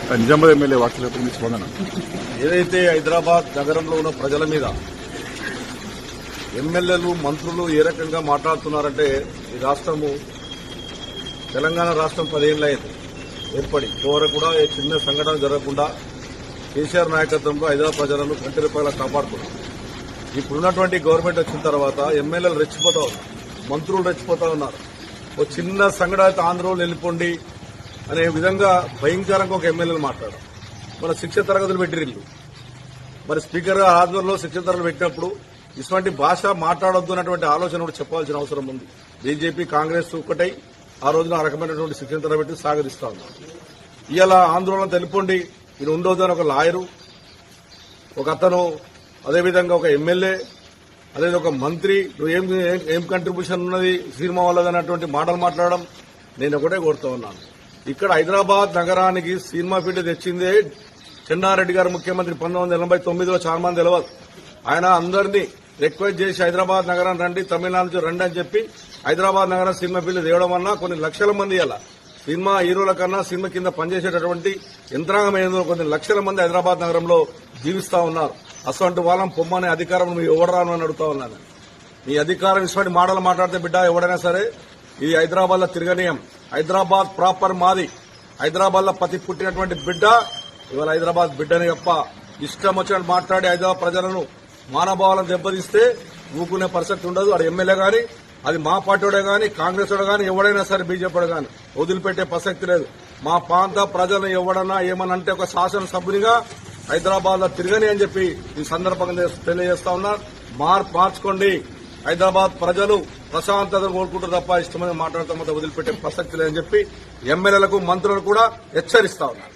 Nizamabad MLA వ్యాఖ్యలపై మీ స్పందన. ఏదైతే హైదరాబాద్ నగరంలో ఉన్న ప్రజల మీద ఎమ్మెల్యేలు మంత్రులు ఏ రకంగా మాట్లాడుతున్నారంటే, ఈ రాష్ట్రము తెలంగాణ రాష్ట్రం 10 ఏళ్ళు అయింది ఏర్పడి, ఇంతవరకు కూడా ఏ చిన్న సంఘటన జరగకుండా కేసీఆర్ నాయకత్వంలో హైదరాబాద్ ప్రజలను కంటి రూపాయల కాపాడుకున్నాం. ఇప్పుడున్నటువంటి గవర్నమెంట్ వచ్చిన తర్వాత ఎమ్మెల్యేలు రెచ్చిపోతా ఉన్నారు, మంత్రులు రెచ్చిపోతా ఉన్నారు. ఓ చిన్న సంఘటన అయితే ఆంధ్రలో వెళ్ళిపోండి అనే విధంగా భయంకరంగా ఒక ఎమ్మెల్యేలు మాట్లాడారు. మన శిక్ష తరగతులు పెట్టిరిల్లు, మరి స్పీకర్ ఆధ్వర్యంలో శిక్ష తరగతులు పెట్టినప్పుడు ఇటువంటి భాష మాట్లాడొద్దు అన్నటువంటి ఆలోచన కూడా చెప్పాల్సిన అవసరం ఉంది. బీజేపీ కాంగ్రెస్ ఒకటై ఆ రోజున ఆ రకమైనటువంటి శిక్షణ తరబెట్టి సాగరిస్తా ఉన్నారు. ఇవాళ ఆందోళన తెలిపండి ఇది ఉండొద్దు అని ఒక లాయరు, ఒక అతను, అదేవిధంగా ఒక ఎమ్మెల్యే, అదే ఒక మంత్రి నువ్వు ఏం కంట్రిబ్యూషన్ ఉన్నది సినిమా వాళ్ళది అన్నటువంటి మాటలు మాట్లాడడం నేను ఒకటే కోరుతా ఉన్నాను. ఇక్కడ హైదరాబాద్ నగరానికి సినిమా ఫీల్డ్ తెచ్చిందే చెన్నారెడ్డి గారు ముఖ్యమంత్రి 1989లో. చాలా మంది తెలియదు. ఆయన అందరినీ రిక్వెస్ట్ చేసి హైదరాబాద్ నగరం రండి, తమిళనాడు నుంచి రండి అని చెప్పి హైదరాబాద్ నగరం సినిమా ఫీల్డ్ తేవడం వల్ల కొన్ని లక్షల మంది అలా సినిమా హీరోల కన్నా సినిమా కింద పనిచేసేటటువంటి యంత్రాంగం ఏదో కొన్ని లక్షల మంది హైదరాబాద్ నగరంలో జీవిస్తా ఉన్నారు. అసలు వాళ్ళం పొమ్మనే అధికారం నువ్వు ఎవడరాను అని అడుగుతా ఉన్నాను. నీ అధికారం ఇటువంటి మాటలు మాట్లాడితే బిడ్డ ఎవడైనా సరే ఇది హైదరాబాద్ లో తిరగనీయం. హైదరాబాద్ ప్రాపర్ మాది. హైదరాబాద్ లో పతి పుట్టినటువంటి బిడ్డ ఇవాళ హైదరాబాద్ బిడ్డని తప్ప ఇష్టం వచ్చినట్టు మాట్లాడి హైదరాబాద్ ప్రజలను మానభావాలను దెబ్బతీస్తే ఊకునే పరిస్థితి ఉండదు. అది ఎమ్మెల్యే గాని, అది మా పార్టీడే గాని, కాంగ్రెస్ గాని, ఎవడైనా సరే బీజేపీ గాని వదిలిపెట్టే ప్రసక్తి లేదు. మా ప్రాంత ప్రజలను ఎవడన్నా ఏమనంటే ఒక శాసనసభ్యునిగా హైదరాబాద్ లో తిరగని అని చెప్పి ఈ సందర్భంగా తెలియజేస్తా ఉన్నా. మార్చుకోండి. హైదరాబాద్ ప్రజలు ప్రశాంతతను కోరుకుంటారు తప్ప ఇష్టమైన మాట్లాడతాం వదిలిపెట్టే ప్రసక్తి లేదని చెప్పి ఎమ్మెల్యేలకు మంత్రులకు కూడా హెచ్చరిస్తా ఉన్నారు.